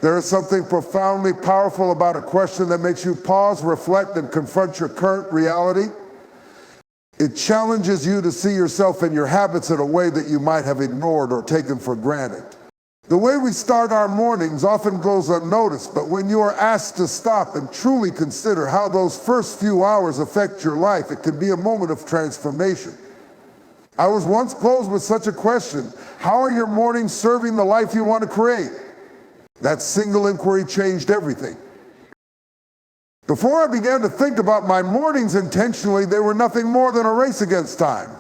There is something profoundly powerful about a question that makes you pause, reflect, and confront your current reality. It challenges you to see yourself and your habits in a way that you might have ignored or taken for granted. The way we start our mornings often goes unnoticed, but when you are asked to stop and truly consider how those first few hours affect your life, it can be a moment of transformation. I was once posed with such a question: how are your mornings serving the life you want to create? That single inquiry changed everything. Before I began to think about my mornings intentionally, they were nothing more than a race against time.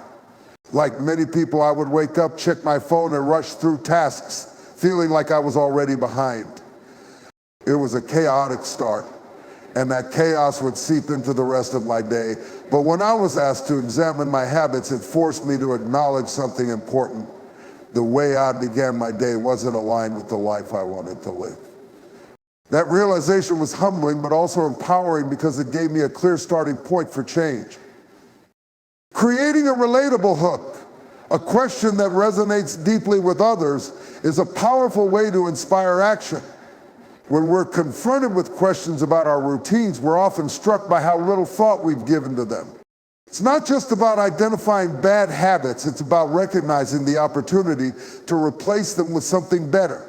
Like many people, I would wake up, check my phone, and rush through tasks, feeling like I was already behind. It was a chaotic start, and that chaos would seep into the rest of my day. But when I was asked to examine my habits, it forced me to acknowledge something important. The way I began my day wasn't aligned with the life I wanted to live. That realization was humbling, but also empowering because it gave me a clear starting point for change. Creating a relatable hook, a question that resonates deeply with others, is a powerful way to inspire action. When we're confronted with questions about our routines, we're often struck by how little thought we've given to them. It's not just about identifying bad habits, it's about recognizing the opportunity to replace them with something better.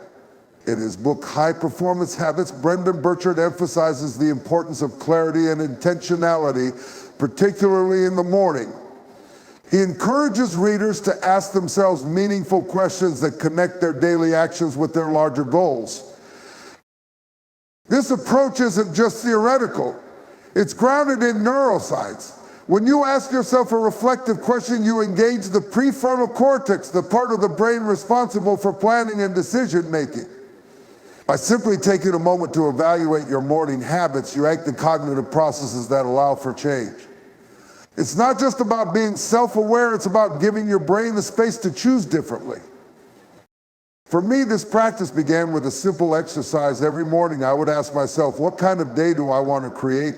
In his book, High Performance Habits, Brendan Burchard emphasizes the importance of clarity and intentionality, particularly in the morning. He encourages readers to ask themselves meaningful questions that connect their daily actions with their larger goals. This approach isn't just theoretical, it's grounded in neuroscience. When you ask yourself a reflective question, you engage the prefrontal cortex, the part of the brain responsible for planning and decision making. By simply taking a moment to evaluate your morning habits, you act the cognitive processes that allow for change. It's not just about being self-aware, it's about giving your brain the space to choose differently. For me, this practice began with a simple exercise. Every morning I would ask myself, what kind of day do I want to create?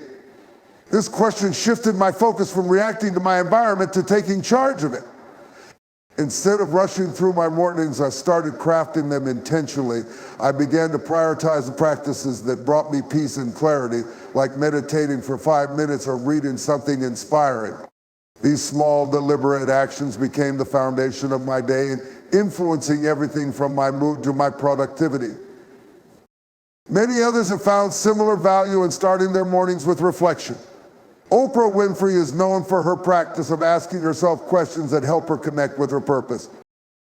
This question shifted my focus from reacting to my environment to taking charge of it. Instead of rushing through my mornings, I started crafting them intentionally. I began to prioritize the practices that brought me peace and clarity, like meditating for 5 minutes or reading something inspiring. These small, deliberate actions became the foundation of my day, influencing everything from my mood to my productivity. Many others have found similar value in starting their mornings with reflection. Oprah Winfrey is known for her practice of asking herself questions that help her connect with her purpose.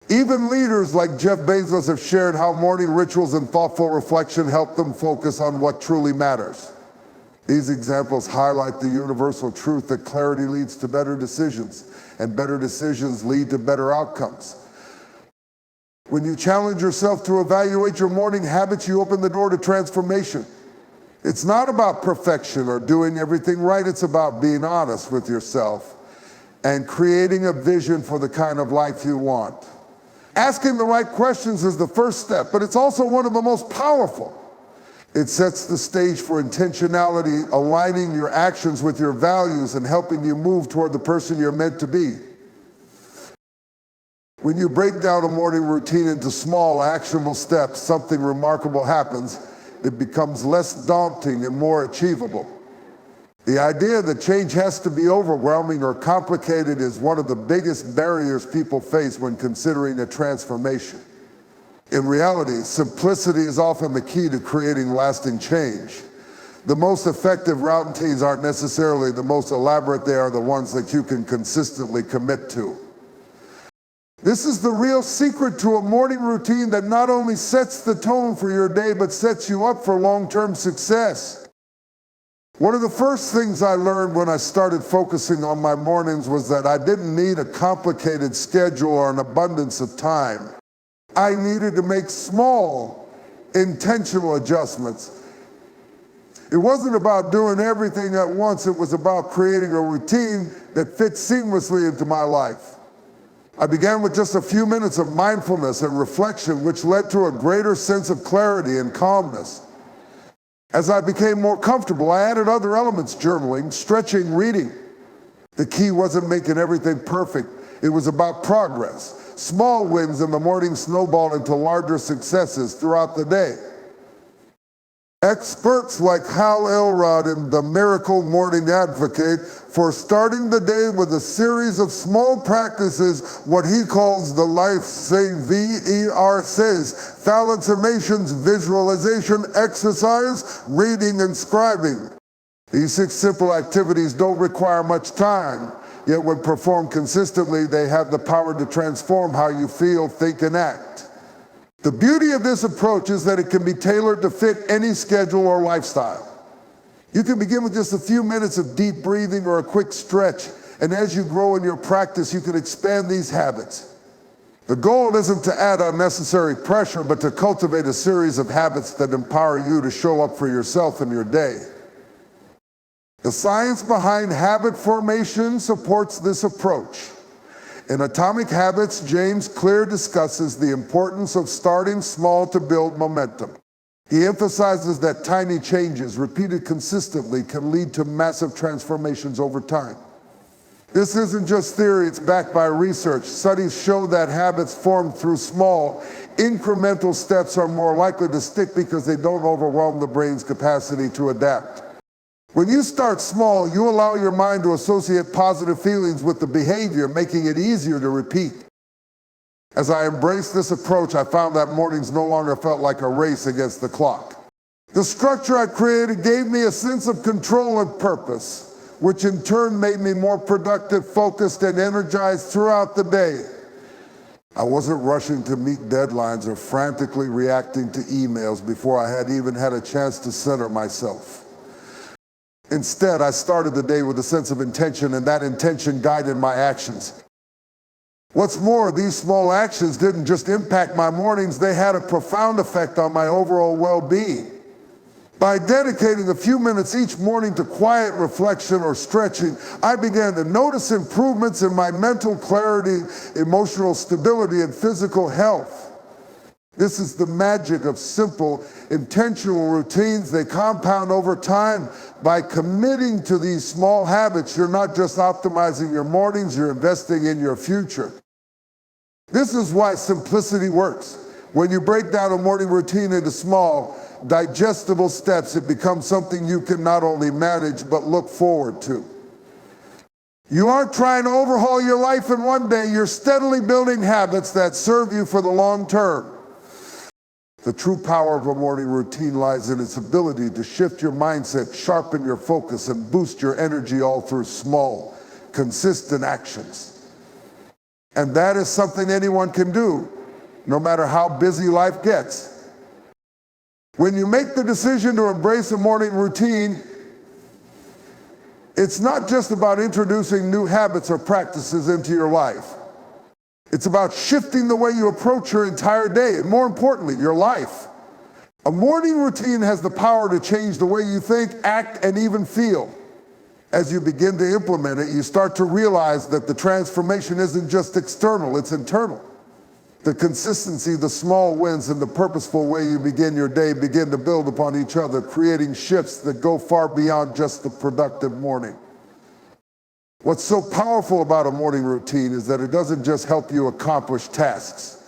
Even leaders like Jeff Bezos have shared how morning rituals and thoughtful reflection help them focus on what truly matters. These examples highlight the universal truth that clarity leads to better decisions, and better decisions lead to better outcomes. When you challenge yourself to evaluate your morning habits, you open the door to transformation. It's not about perfection or doing everything right. It's about being honest with yourself and creating a vision for the kind of life you want. Asking the right questions is the first step, but it's also one of the most powerful. It sets the stage for intentionality, aligning your actions with your values and helping you move toward the person you're meant to be. When you break down a morning routine into small, actionable steps, something remarkable happens. It becomes less daunting and more achievable. The idea that change has to be overwhelming or complicated is one of the biggest barriers people face when considering a transformation. In reality, simplicity is often the key to creating lasting change. The most effective routines aren't necessarily the most elaborate, they are the ones that you can consistently commit to. This is the real secret to a morning routine that not only sets the tone for your day, but sets you up for long-term success. One of the first things I learned when I started focusing on my mornings was that I didn't need a complicated schedule or an abundance of time. I needed to make small, intentional adjustments. It wasn't about doing everything at once, it was about creating a routine that fits seamlessly into my life. I began with just a few minutes of mindfulness and reflection, which led to a greater sense of clarity and calmness. As I became more comfortable, I added other elements: journaling, stretching, reading. The key wasn't making everything perfect. It was about progress. Small wins in the morning snowballed into larger successes throughout the day. Experts like Hal Elrod in The Miracle Morning advocate for starting the day with a series of small practices, what he calls the life-saving VER says, affirmations, visualization, exercise, reading, and scribing. These 6 simple activities don't require much time, yet when performed consistently, they have the power to transform how you feel, think, and act. The beauty of this approach is that it can be tailored to fit any schedule or lifestyle. You can begin with just a few minutes of deep breathing or a quick stretch, and as you grow in your practice, you can expand these habits. The goal isn't to add unnecessary pressure, but to cultivate a series of habits that empower you to show up for yourself in your day. The science behind habit formation supports this approach. In Atomic Habits, James Clear discusses the importance of starting small to build momentum. He emphasizes that tiny changes, repeated consistently, can lead to massive transformations over time. This isn't just theory, it's backed by research. Studies show that habits formed through small, incremental steps are more likely to stick because they don't overwhelm the brain's capacity to adapt. When you start small, you allow your mind to associate positive feelings with the behavior, making it easier to repeat. As I embraced this approach, I found that mornings no longer felt like a race against the clock. The structure I created gave me a sense of control and purpose, which in turn made me more productive, focused, and energized throughout the day. I wasn't rushing to meet deadlines or frantically reacting to emails before I had even had a chance to center myself. Instead, I started the day with a sense of intention, and that intention guided my actions. What's more, these small actions didn't just impact my mornings, they had a profound effect on my overall well-being. By dedicating a few minutes each morning to quiet reflection or stretching, I began to notice improvements in my mental clarity, emotional stability, and physical health. This is the magic of simple, intentional routines. They compound over time. By committing to these small habits, you're not just optimizing your mornings, you're investing in your future. This is why simplicity works. When you break down a morning routine into small, digestible steps, it becomes something you can not only manage, but look forward to. You aren't trying to overhaul your life in one day, you're steadily building habits that serve you for the long term. The true power of a morning routine lies in its ability to shift your mindset, sharpen your focus, and boost your energy all through small, consistent actions. And that is something anyone can do, no matter how busy life gets. When you make the decision to embrace a morning routine, it's not just about introducing new habits or practices into your life. It's about shifting the way you approach your entire day, and more importantly, your life. A morning routine has the power to change the way you think, act, and even feel. As you begin to implement it, you start to realize that the transformation isn't just external, it's internal. The consistency, the small wins, and the purposeful way you begin your day begin to build upon each other, creating shifts that go far beyond just the productive morning. What's so powerful about a morning routine is that it doesn't just help you accomplish tasks.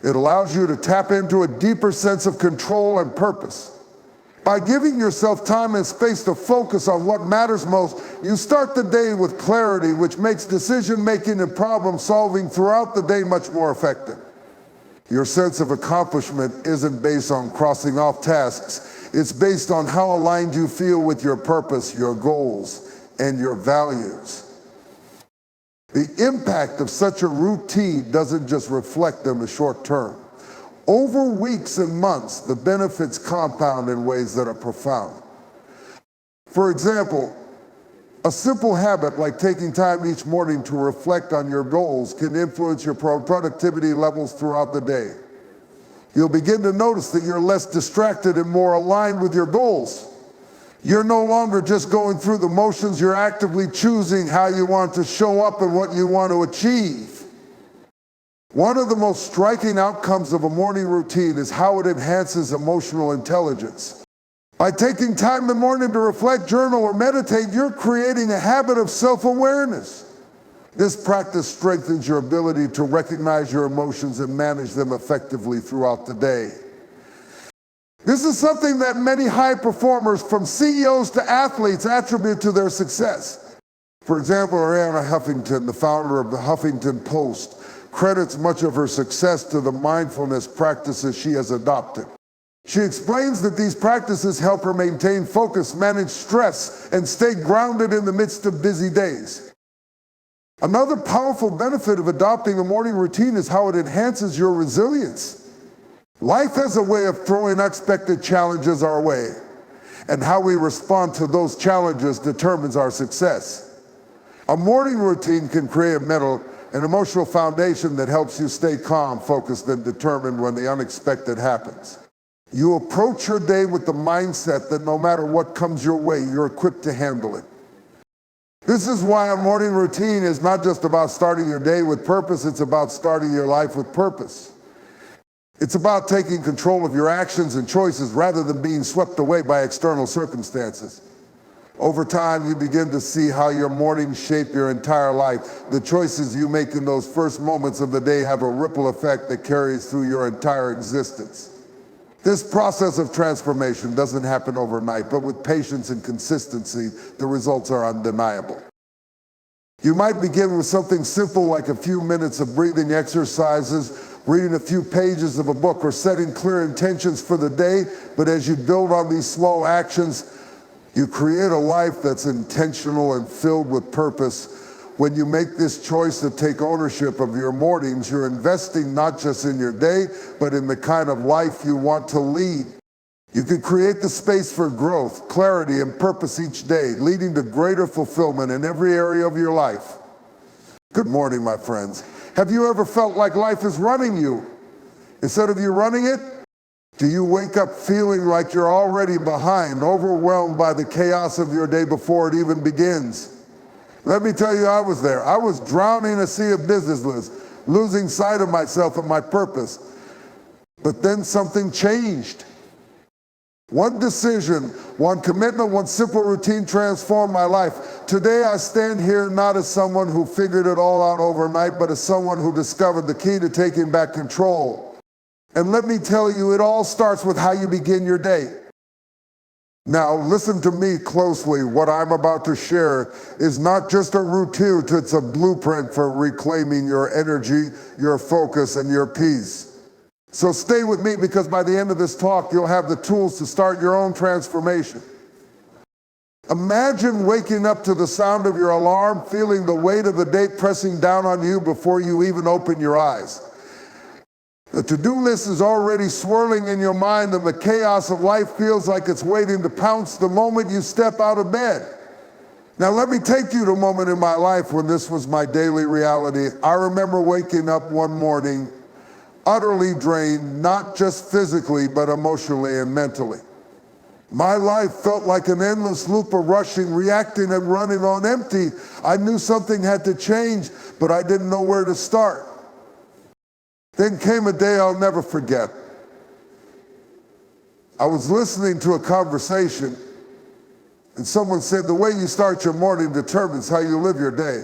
It allows you to tap into a deeper sense of control and purpose. By giving yourself time and space to focus on what matters most, you start the day with clarity, which makes decision-making and problem-solving throughout the day much more effective. Your sense of accomplishment isn't based on crossing off tasks. It's based on how aligned you feel with your purpose, your goals, and your values. The impact of such a routine doesn't just reflect in the short term. Over weeks and months, the benefits compound in ways that are profound. For example, a simple habit like taking time each morning to reflect on your goals can influence your productivity levels throughout the day. You'll begin to notice that you're less distracted and more aligned with your goals. You're no longer just going through the motions, you're actively choosing how you want to show up and what you want to achieve. One of the most striking outcomes of a morning routine is how it enhances emotional intelligence. By taking time in the morning to reflect, journal, or meditate, you're creating a habit of self-awareness. This practice strengthens your ability to recognize your emotions and manage them effectively throughout the day. This is something that many high performers, from CEOs to athletes, attribute to their success. For example, Arianna Huffington, the founder of the Huffington Post, credits much of her success to the mindfulness practices she has adopted. She explains that these practices help her maintain focus, manage stress, and stay grounded in the midst of busy days. Another powerful benefit of adopting a morning routine is how it enhances your resilience. Life has a way of throwing unexpected challenges our way, and how we respond to those challenges determines our success. A morning routine can create a mental and emotional foundation that helps you stay calm, focused, and determined when the unexpected happens. You approach your day with the mindset that no matter what comes your way, you're equipped to handle it. This is why a morning routine is not just about starting your day with purpose, it's about starting your life with purpose. It's about taking control of your actions and choices rather than being swept away by external circumstances. Over time, you begin to see how your mornings shape your entire life. The choices you make in those first moments of the day have a ripple effect that carries through your entire existence. This process of transformation doesn't happen overnight, but with patience and consistency, the results are undeniable. You might begin with something simple like a few minutes of breathing exercises, reading a few pages of a book, or setting clear intentions for the day, but as you build on these small actions, you create a life that's intentional and filled with purpose. When you make this choice to take ownership of your mornings, you're investing not just in your day, but in the kind of life you want to lead. You can create the space for growth, clarity, and purpose each day, leading to greater fulfillment in every area of your life. Good morning, my friends. Have you ever felt like life is running you instead of you running it? Do you wake up feeling like you're already behind, overwhelmed by the chaos of your day before it even begins? Let me tell you, I was there. I was drowning in a sea of business lists, losing sight of myself and my purpose. But then something changed. One decision, one commitment, one simple routine transformed my life. Today I stand here not as someone who figured it all out overnight, but as someone who discovered the key to taking back control. And let me tell you, it all starts with how you begin your day. Now, listen to me closely. What I'm about to share is not just a routine, it's a blueprint for reclaiming your energy, your focus, and your peace. So stay with me, because by the end of this talk, you'll have the tools to start your own transformation. Imagine waking up to the sound of your alarm, feeling the weight of the day pressing down on you before you even open your eyes. The to-do list is already swirling in your mind, and the chaos of life feels like it's waiting to pounce the moment you step out of bed. Now let me take you to a moment in my life when this was my daily reality. I remember waking up one morning utterly drained, not just physically, but emotionally and mentally. My life felt like an endless loop of rushing, reacting, and running on empty. I knew something had to change, but I didn't know where to start. Then came a day I'll never forget. I was listening to a conversation, and someone said, "The way you start your morning determines how you live your day."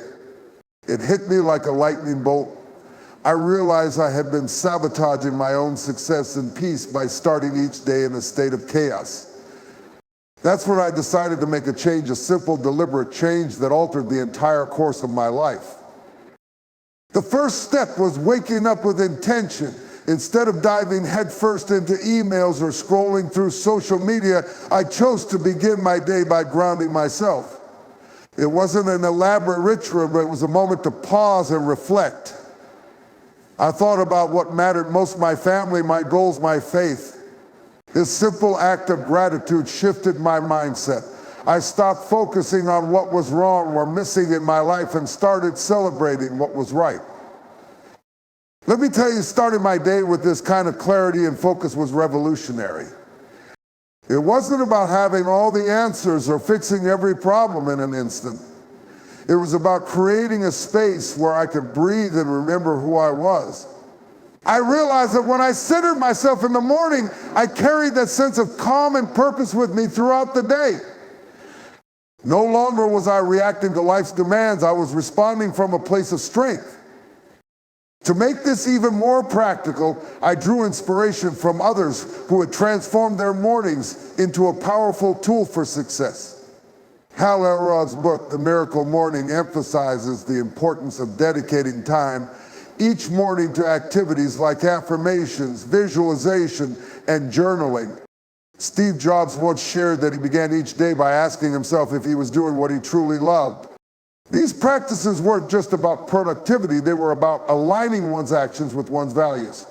It hit me like a lightning bolt. I realized I had been sabotaging my own success and peace by starting each day in a state of chaos. That's when I decided to make a change, a simple, deliberate change that altered the entire course of my life. The first step was waking up with intention. Instead of diving headfirst into emails or scrolling through social media, I chose to begin my day by grounding myself. It wasn't an elaborate ritual, but it was a moment to pause and reflect. I thought about what mattered most: my family, my goals, my faith. This simple act of gratitude shifted my mindset. I stopped focusing on what was wrong or missing in my life and started celebrating what was right. Let me tell you, starting my day with this kind of clarity and focus was revolutionary. It wasn't about having all the answers or fixing every problem in an instant. It was about creating a space where I could breathe and remember who I was. I realized that when I centered myself in the morning, I carried that sense of calm and purpose with me throughout the day. No longer was I reacting to life's demands. I was responding from a place of strength. To make this even more practical, I drew inspiration from others who had transformed their mornings into a powerful tool for success. Hal Elrod's book, The Miracle Morning, emphasizes the importance of dedicating time each morning to activities like affirmations, visualization, and journaling. Steve Jobs once shared that he began each day by asking himself if he was doing what he truly loved. These practices weren't just about productivity, they were about aligning one's actions with one's values.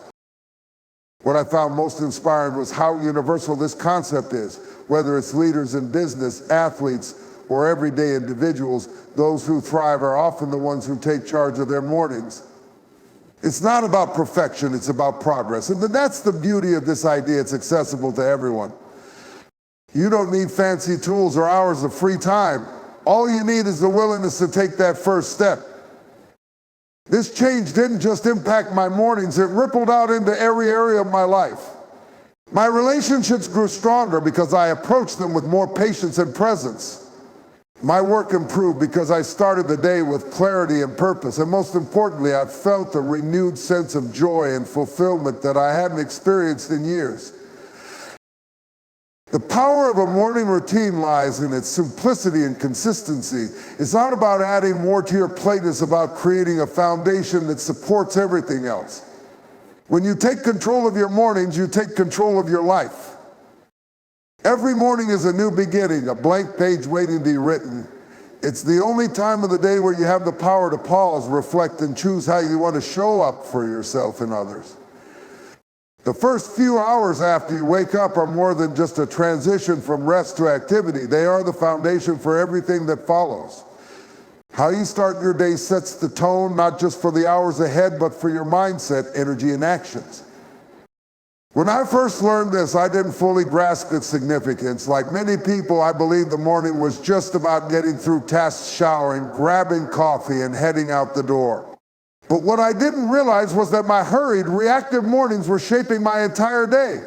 What I found most inspiring was how universal this concept is. Whether it's leaders in business, athletes, or everyday individuals, those who thrive are often the ones who take charge of their mornings. It's not about perfection, it's about progress. And that's the beauty of this idea. It's accessible to everyone. You don't need fancy tools or hours of free time. All you need is the willingness to take that first step. This change didn't just impact my mornings, it rippled out into every area of my life. My relationships grew stronger because I approached them with more patience and presence. My work improved because I started the day with clarity and purpose. And most importantly, I felt a renewed sense of joy and fulfillment that I hadn't experienced in years. The power of a morning routine lies in its simplicity and consistency. It's not about adding more to your plate, it's about creating a foundation that supports everything else. When you take control of your mornings, you take control of your life. Every morning is a new beginning, a blank page waiting to be written. It's the only time of the day where you have the power to pause, reflect, and choose how you want to show up for yourself and others. The first few hours after you wake up are more than just a transition from rest to activity. They are the foundation for everything that follows. How you start your day sets the tone, not just for the hours ahead, but for your mindset, energy, and actions. When I first learned this, I didn't fully grasp its significance. Like many people, I believed the morning was just about getting through tasks, showering, grabbing coffee, and heading out the door. But what I didn't realize was that my hurried, reactive mornings were shaping my entire day.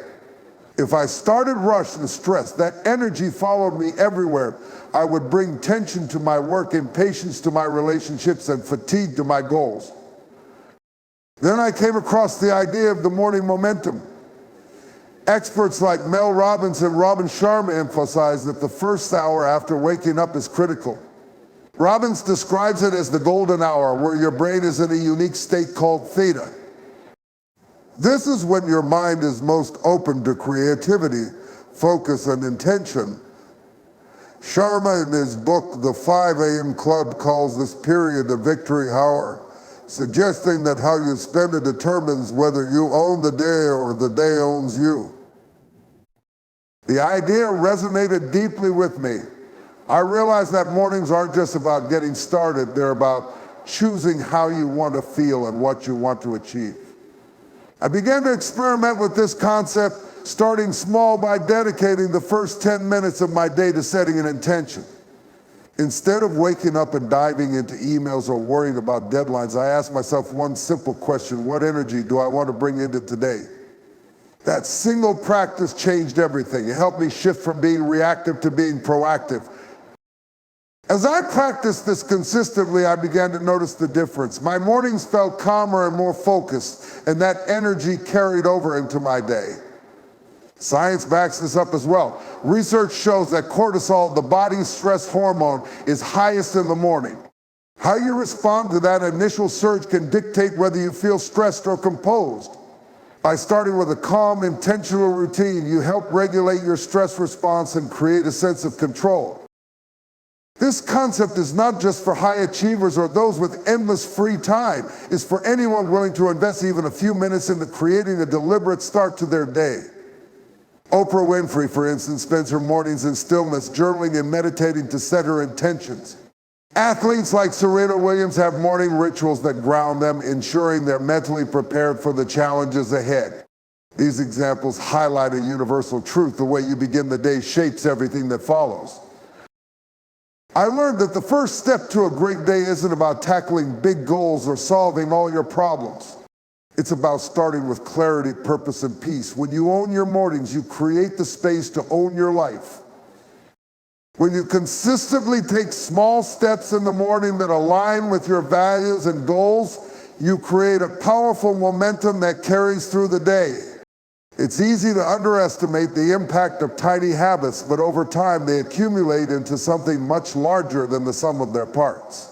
If I started rushed and stressed, that energy followed me everywhere. I would bring tension to my work, impatience to my relationships, and fatigue to my goals. Then I came across the idea of the morning momentum. Experts like Mel Robbins and Robin Sharma emphasize that the first hour after waking up is critical. Robbins describes it as the golden hour, where your brain is in a unique state called theta. This is when your mind is most open to creativity, focus, and intention. Sharma, in his book, The 5 a.m. Club, calls this period the victory hour, suggesting that how you spend it determines whether you own the day or the day owns you. The idea resonated deeply with me. I realized that mornings aren't just about getting started, they're about choosing how you want to feel and what you want to achieve. I began to experiment with this concept, starting small by dedicating the first 10 minutes of my day to setting an intention. Instead of waking up and diving into emails or worrying about deadlines, I asked myself one simple question: what energy do I want to bring into today? That single practice changed everything. It helped me shift from being reactive to being proactive. As I practiced this consistently, I began to notice the difference. My mornings felt calmer and more focused, and that energy carried over into my day. Science backs this up as well. Research shows that cortisol, the body's stress hormone, is highest in the morning. How you respond to that initial surge can dictate whether you feel stressed or composed. By starting with a calm, intentional routine, you help regulate your stress response and create a sense of control. This concept is not just for high achievers or those with endless free time. It's for anyone willing to invest even a few minutes into creating a deliberate start to their day. Oprah Winfrey, for instance, spends her mornings in stillness, journaling and meditating to set her intentions. Athletes like Serena Williams have morning rituals that ground them, ensuring they're mentally prepared for the challenges ahead. These examples highlight a universal truth: the way you begin the day shapes everything that follows. I learned that the first step to a great day isn't about tackling big goals or solving all your problems. It's about starting with clarity, purpose, and peace. When you own your mornings, you create the space to own your life. When you consistently take small steps in the morning that align with your values and goals, you create a powerful momentum that carries through the day. It's easy to underestimate the impact of tiny habits, but over time they accumulate into something much larger than the sum of their parts.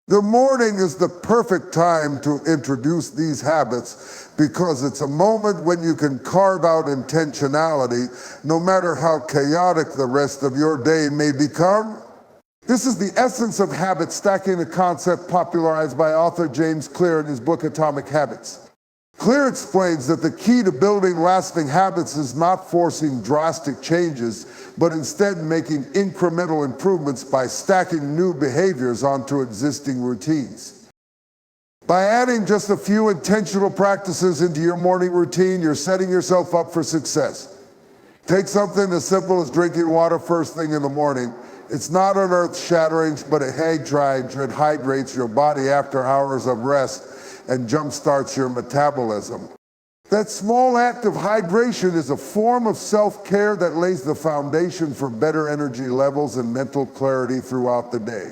The morning is the perfect time to introduce these habits because it's a moment when you can carve out intentionality, no matter how chaotic the rest of your day may become. This is the essence of habit stacking, a concept popularized by author James Clear in his book Atomic Habits. Clear explains that the key to building lasting habits is not forcing drastic changes, but instead making incremental improvements by stacking new behaviors onto existing routines. By adding just a few intentional practices into your morning routine, you're setting yourself up for success. Take something as simple as drinking water first thing in the morning. It's not an earth-shattering, but it hydrates your body after hours of rest and jumpstarts your metabolism. That small act of hydration is a form of self-care that lays the foundation for better energy levels and mental clarity throughout the day.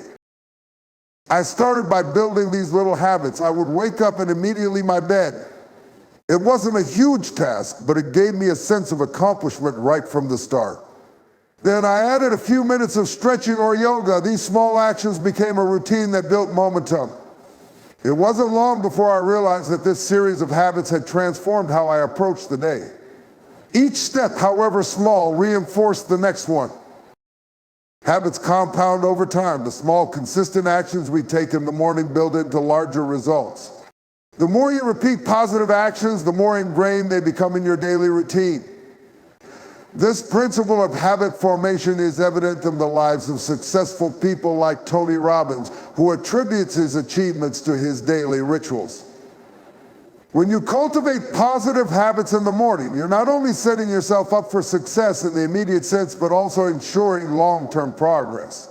I started by building these little habits. I would wake up and immediately my bed. It wasn't a huge task, but it gave me a sense of accomplishment right from the start. Then I added a few minutes of stretching or yoga. These small actions became a routine that built momentum. It wasn't long before I realized that this series of habits had transformed how I approached the day. Each step, however small, reinforced the next one. Habits compound over time. The small, consistent actions we take in the morning build into larger results. The more you repeat positive actions, the more ingrained they become in your daily routine. This principle of habit formation is evident in the lives of successful people like Tony Robbins, who attributes his achievements to his daily rituals. When you cultivate positive habits in the morning, you're not only setting yourself up for success in the immediate sense, but also ensuring long-term progress.